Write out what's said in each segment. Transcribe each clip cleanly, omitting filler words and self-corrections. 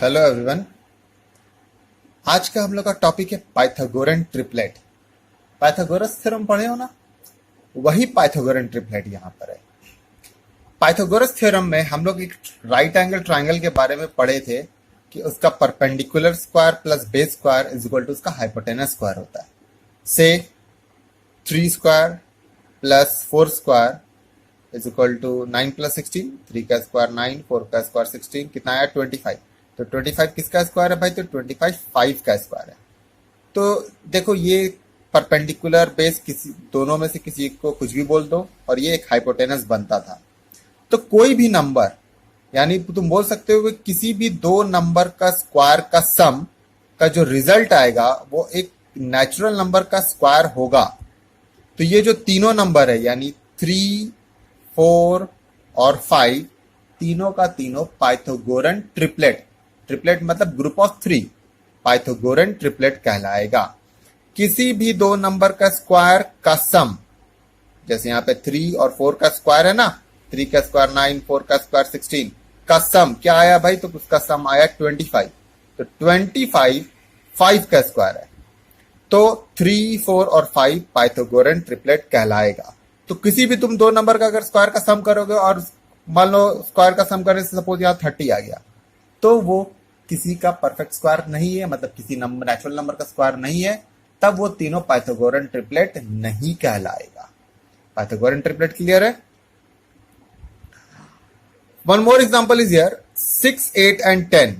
Hello everyone. आज का हम लोग का टॉपिक है पाइथागोरन ट्रिपलेट। पाइथागोरस थ्योरम पढ़े हो ना, वही पाइथागोरन ट्रिपलेट यहाँ पर है। पाइथागोरस थ्योरम में हम लोग एक राइट एंगल ट्रायंगल के बारे में पढ़े थे कि उसका perpendicular square plus base square is equal to उसका हाइपोटेनस स्क्वायर होता है। से 3 square plus 4 square is equal to 9 plus 16, 3 का स्क्वायर 9, 4 का स्क्वायर 16, कितना आया 25। तो 25 किसका स्क्वायर है भाई? तो 25 5 का स्क्वायर है। तो देखो, ये परपेंडिकुलर बेस किसी दोनों में से किसी को कुछ भी बोल दो और ये एक हाइपोटेनस बनता था। तो कोई भी नंबर, यानी तुम बोल सकते हो कि किसी भी दो नंबर का स्क्वायर का सम का जो रिजल्ट आएगा वो एक नेचुरल नंबर का स्क्वायर होगा। तो ये जो तीनों नंबर है यानी 3, 4 और 5, तीनों का तीनों पाइथागोरन ट्रिपलेट, ट्रिपलेट मतलब ग्रुप ऑफ 3, पाइथागोरन ट्रिपलेट कहलाएगा। किसी भी दो नंबर का स्क्वायर का सम, जैसे यहाँ पे 3 और 4 का स्क्वायर है ना, 3 का स्क्वायर 9, 4 का स्क्वायर 16 का सम क्या आया भाई? तो उसका सम आया 25। तो 25 5 का स्क्वायर है। तो 3, 4 और 5 पाइथागोरन ट्रिपलेट कहलाएगा। तो किसी भी तुम दो नंबर का अगर स्क्वायर का सम करोगे और मान लो स्क्वायर का सम करने से सपोज यहाँ 30 आ गया, तो वो किसी का परफेक्ट स्क्वायर नहीं है, मतलब किसी नंबर नेचुरल नंबर का स्क्वायर नहीं है, तब वो तीनों पाइथागोरन ट्रिपलेट नहीं कहलाएगा। पाइथागोरन ट्रिपलेट क्लियर है? One more example is here, 6, 8 and 10।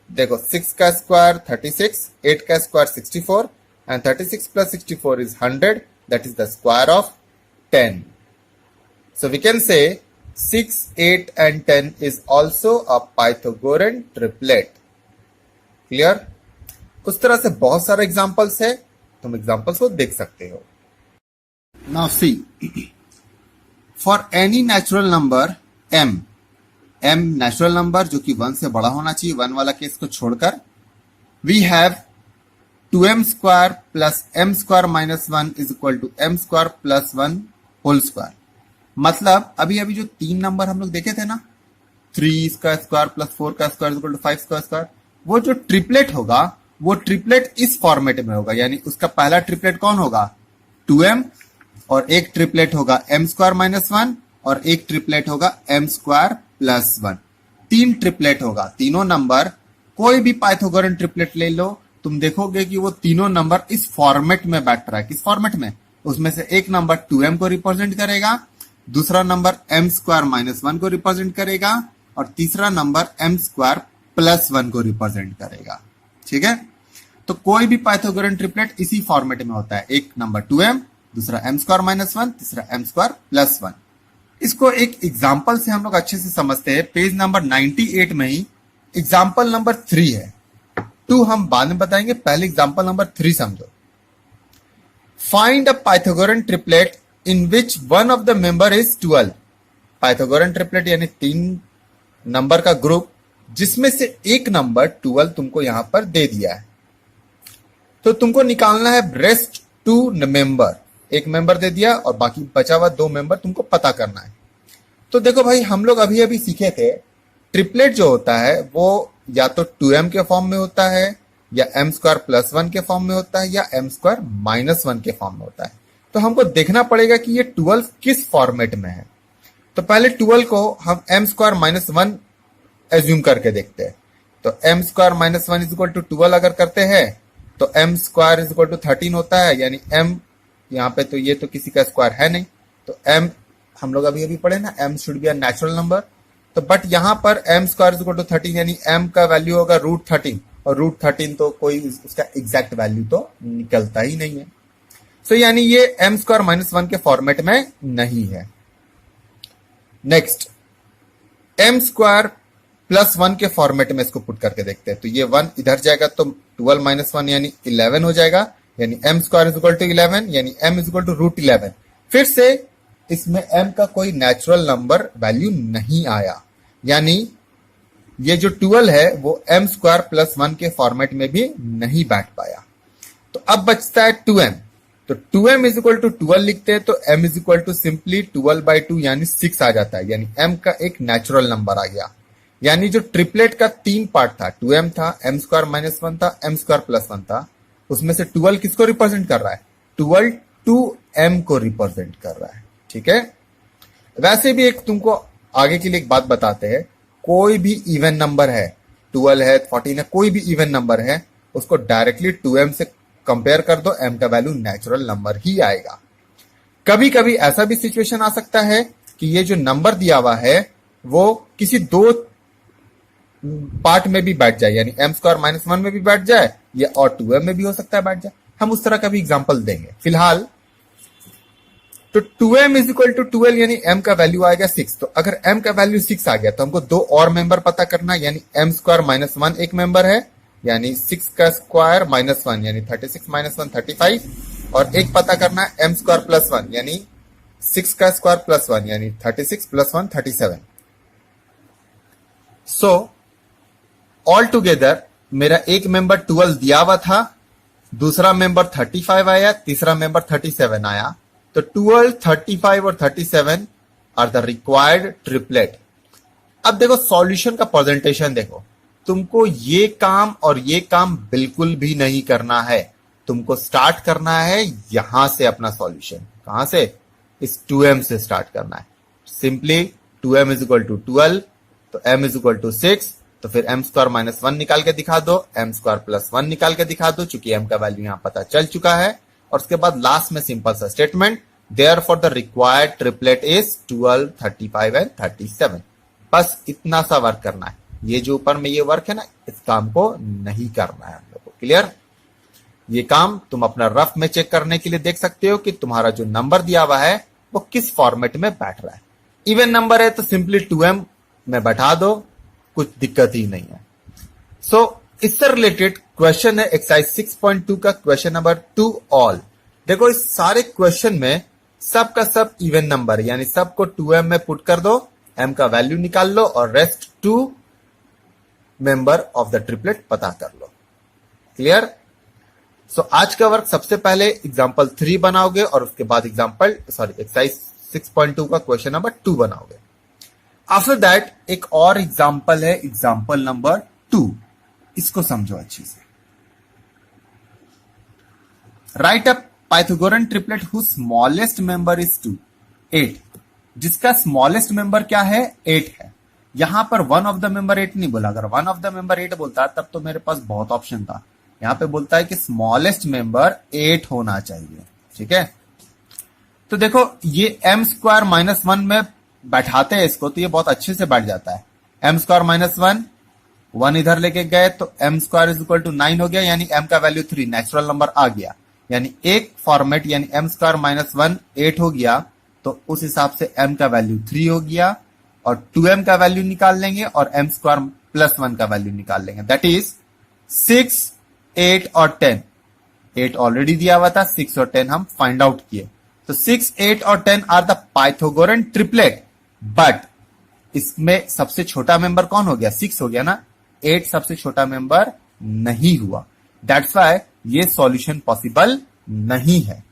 देखो 6 का स्क्वायर 36, 8 का square 64 and 36 plus 64 is 100, that is the square of 10. So we can say 6, 8 and 10 is also a Pythagorean triplet. Clear? उस तरह से बहुत सारे एग्जांपल्स है, तुम एग्जांपल्स को देख सकते हो। Now see, for any natural number m natural number जो कि 1 से बड़ा होना चाहिए, 1 वाला केस को छोड़कर, we have 2m square plus m square minus 1 is equal to m square plus 1 whole square. मतलब अभी जो 3 नंबर हम लोग देखे थे ना, 3 का स्क्वायर प्लस 4 का स्क्वायर इक्वल टू 5 का स्क्वायर, वो जो ट्रिपलेट होगा वो ट्रिपलेट इस फॉर्मेट में होगा। यानी उसका पहला ट्रिपलेट कौन होगा? 2m, और एक ट्रिपलेट होगा m स्क्वायर माइनस 1, और एक ट्रिपलेट होगा m स्क्वायर प्लस 1। 3 ट्रिपलेट होगा। तीनों नंबर, कोई भी पाइथागोरन ट्रिपलेट ले लो, तुम देखोगे कि वो तीनों नंबर इस फॉर्मेट में बैठ रहा है। किस फॉर्मेट में? उसमें से एक नंबर 2m को रिप्रेजेंट करेगा, दूसरा नंबर m स्क्वायर माइनस 1 को रिप्रेजेंट करेगा, और तीसरा नंबर m स्क्वायर प्लस 1 को रिप्रेजेंट करेगा। ठीक है? तो कोई भी पाइथागोरन ट्रिपलेट इसी फॉर्मेट में होता है। एक नंबर 2m, दूसरा m स्क्वायर माइनस 1, तीसरा m स्क्वायर प्लस 1। इसको एक एग्जाम्पल से हम लोग अच्छे से समझते हैं। पेज नंबर 98 में ही एग्जाम्पल नंबर 3 है। 2 हम बाद में बताएंगे, पहले एग्जाम्पल नंबर 3 समझो। Find a Pythagorean triplet in which one of the member is 12. Pythagorean triplet यानी 3 नंबर का ग्रुप जिसमें से एक नंबर 12 तुमको यहां पर दे दिया है। तो तुमको निकालना है रेस्ट 2 मेंबर। एक मेंबर दे दिया और बाकी बचा हुआ 2 मेंबर तुमको पता करना है। तो देखो भाई, हम लोग अभी सीखे थे, ट्रिपलेट जो होता है वो या तो 2m के फॉर्म में होता है, या m स्क्वायर प्लस 1 के फॉर्म में होता है, या m स्क्वायर माइनस 1 के फॉर्म में होता है। तो हमको देखना पड़ेगा कि ये 12 किस फॉर्मेट में है। तो पहले 12 को हम m स्क्वायर माइनस 1 एज्यूम करके देखते हैं। तो m square minus 1 is equal to 12 अगर करते हैं तो m square is equal to 13 होता है। यानी m यहाँ पे तो ये तो किसी का स्क्वायर है नहीं, तो m हम लोग अभी पढ़े ना, m should be a natural number. तो बट यहाँ पर m square is equal to 13, यानी m का वैल्यू होगा √13, और √13 तो कोई उसका एग्जैक्ट वैल्यू तो निकलता ही नहीं है। तो यानी ये m स्क्वायर माइनस 1 के फॉर्मेट में नहीं है। नेक्स्ट, m स्क्वायर प्लस 1 के फॉर्मेट में इसको पुट करके देखते हैं। तो ये 1 इधर जाएगा तो 12 माइनस 1 यानी 11 हो जाएगा। यानी m square is equal to 11, यानी m इज इक्वल टू √11। फिर से इसमें m का कोई नेचुरल नंबर वैल्यू नहीं आया, यानी ये जो 12 है वो m स्क्वायर प्लस 1 के फॉर्मेट में भी नहीं बैठ पाया। तो अब बचता है 2m। तो 2m इज इक्वल टू 12 लिखते हैं तो m is equal to simply 12/2 यानी 6 आ जाता है। यानी m का एक नेचुरल नंबर आ गया। यानी जो ट्रिपलेट का 3 पार्ट था, 2m था, m² - 1 था, m² + 1 था, उसमें से 12 किसको रिप्रेजेंट कर रहा है? 12 2m को रिप्रेजेंट कर रहा है। ठीक है, वैसे भी एक तुमको आगे के लिए एक बात बताते हैं, कोई भी इवन नंबर है, 12 है, 14 है, कोई भी इवन नंबर है, उसको डायरेक्टली 2m से कंपेयर कर दो, m का वैल्यू नेचुरल नंबर ही आएगा। कभी कभी ऐसा भी सिचुएशन आ सकता है कि ये जो नंबर दिया हुआ है वो किसी 2 पार्ट में भी बैठ जाए, यानी m² - 1 में भी बैठ जाए, या और 2m में भी हो सकता है बैठ जाए। हम उस तरह का भी एग्जांपल देंगे। फिलहाल तो 2m = 12 यानी m का वैल्यू आएगा 6। तो अगर m का वैल्यू 6 आ गया तो हमको 2 और मेंबर पता करना है, यानी m² - 1 एक मेंबर है, यानी 6 का स्क्वायर - 1 यानी 36 - 1 35, और एक पता करना है m² + 1 यानी 6 का स्क्वायर + 1 यानी 36 + 1 37। सो ऑल टुगेदर मेरा एक मेंबर 12 दिया हुआ था, दूसरा मेंबर 35 आया, तीसरा मेंबर 37 आया। तो 12, 35 और 37 आर द रिक्वायर्ड ट्रिपलेट। अब देखो सॉल्यूशन का प्रेजेंटेशन देखो, तुमको ये काम और ये काम बिल्कुल भी नहीं करना है। तुमको स्टार्ट करना है यहां से अपना सॉल्यूशन। कहां से? इस 2m से स्टार्ट करना है। सिंपली 2m = 12, तो m = 6, तो फिर m² - 1 निकाल के दिखा दो, m² + 1 निकाल के दिखा दो, चूंकि m का वैल्यू यहां पता चल चुका है। और उसके बाद लास्ट में सिंपल सा statement, therefore the required triplet is 12, 35 and 37। बस इतना सा वर्क करना है। ये जो ऊपर में ये वर्क है ना, इस काम को नहीं करना है हम लोग को। क्लियर? ये काम तुम अपना रफ में चेक करने के लिए देख सकते हो कि तुम्हारा जो नंबर दिया हुआ है वो किस फॉर्मेट में बैठ रहा है। इवन नंबर है तो सिंपली 2m में बैठा दो, कुछ दिक्कत ही नहीं है। सो इससे रिलेटेड क्वेश्चन है एक्सरसाइज 6.2 का क्वेश्चन नंबर 2 ऑल। देखो इस सारे क्वेश्चन में सब का सब इवन नंबर, यानी सबको 2m में पुट कर दो, m का वैल्यू निकाल लो और rest 2 member of the triplet पता कर लो। क्लियर? सो आज का वर्क सबसे पहले एग्जांपल 3 बनाओगे और उसके बाद एक्सरसाइज 6.2 का क्वेश्चन नंबर 2 बनाओगे। आफ्टर दैट एक और एग्जांपल है, एग्जांपल नंबर 2। इसको समझो अच्छी से। Write a Pythagorean triplet whose smallest member is 2, 8। जिसका स्मॉलेस्ट मेंबर क्या है? 8 है। यहां पर वन ऑफ द मेंबर 8 नहीं बोला। अगर वन ऑफ द मेंबर 8 बोलता तब तो मेरे पास बहुत ऑप्शन था। यहां पे बोलता है कि स्मॉलेस्ट मेंबर 8 होना चाहिए। ठीक है, तो देखो ये m² - 1 में बैठाते हैं इसको, तो ये बहुत अच्छे से बैठ जाता है। m² - 1 इधर लेके गए तो m² = 9 हो गया, यानी m का वैल्यू 3 नेचुरल नंबर आ गया। यानी एक फॉर्मेट यानी m² - 1 8 हो गया, तो उस हिसाब से m का वैल्यू 3 हो गया, और 2m का वैल्यू निकाल लेंगे और m² + 1 का वैल्यू निकाल लेंगे। दैट इज 6, 8 और 10। 8 ऑलरेडी दिया हुआ था, 6 और 10 हम फाइंड आउट किए। तो 6, 8 और 10 are the Pythagorean triplet. But इसमें सबसे छोटा मेंबर कौन हो गया? 6 हो गया ना, 8 सबसे छोटा मेंबर नहीं हुआ। दैट्स व्हाई ये सॉल्यूशन पॉसिबल नहीं है।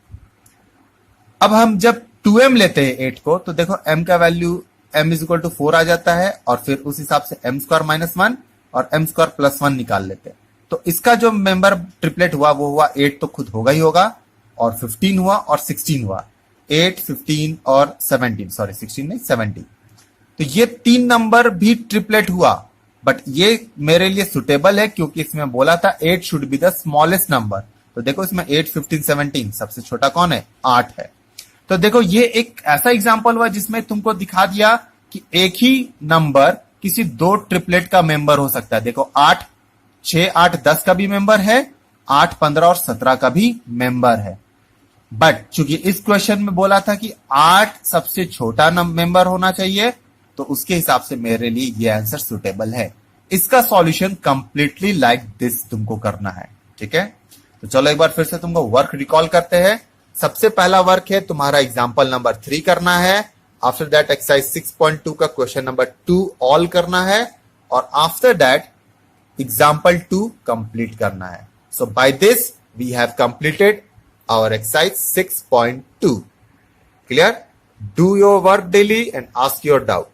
अब हम जब 2m लेते हैं 8 को, तो देखो m का वैल्यू m = 4 आ जाता है, और फिर उस हिसाब से m² - 1 और m² + 1 निकाल लेते हैं। तो इसका जो मेंबर ट्रिपलेट हुआ वो हुआ 8 तो खुद होगा ही होगा, और 15 हुआ और 16 हुआ। 8, 15 और 17, सॉरी 16 नहीं 17। तो ये 3 नंबर भी ट्रिपलेट हुआ, बट ये मेरे लिए सुटेबल है क्योंकि इसमें बोला था 8 should be the smallest number. तो देखो इसमें 8, 15, 17 सबसे छोटा कौन है? 8 है। तो देखो ये एक ऐसा एग्जांपल हुआ जिसमें तुमको दिखा दिया कि एक ही नंबर किसी 2 ट्रिपलेट का मेंबर हो सकता है। देखो 8, 6, 8, 10 का भी मेंबर है, 8, 15 और 17 का भी मेंबर है। बट चूंकि इस क्वेश्चन में बोला था कि 8 सबसे छोटा मेंबर होना चाहिए, तो उसके हिसाब से मेरे लिए ये आंसर सुटेबल है। इसका सॉल्यूशन कंप्लीटली लाइक दिस तुमको करना है। ठीक है, तो चलो एक बार फिर से तुमको वर्क रिकॉल करते हैं। सबसे पहला वर्क है तुम्हारा एग्जांपल नंबर 3 करना है। आफ्टर दैट एक्सरसाइज 6.2 का क्वेश्चन नंबर 2 ऑल करना है, और आफ्टर दैट एग्जाम्पल 2 कंप्लीट करना है। So by this we have completed our exercise 6.2. Clear? Do your work daily and ask your doubt.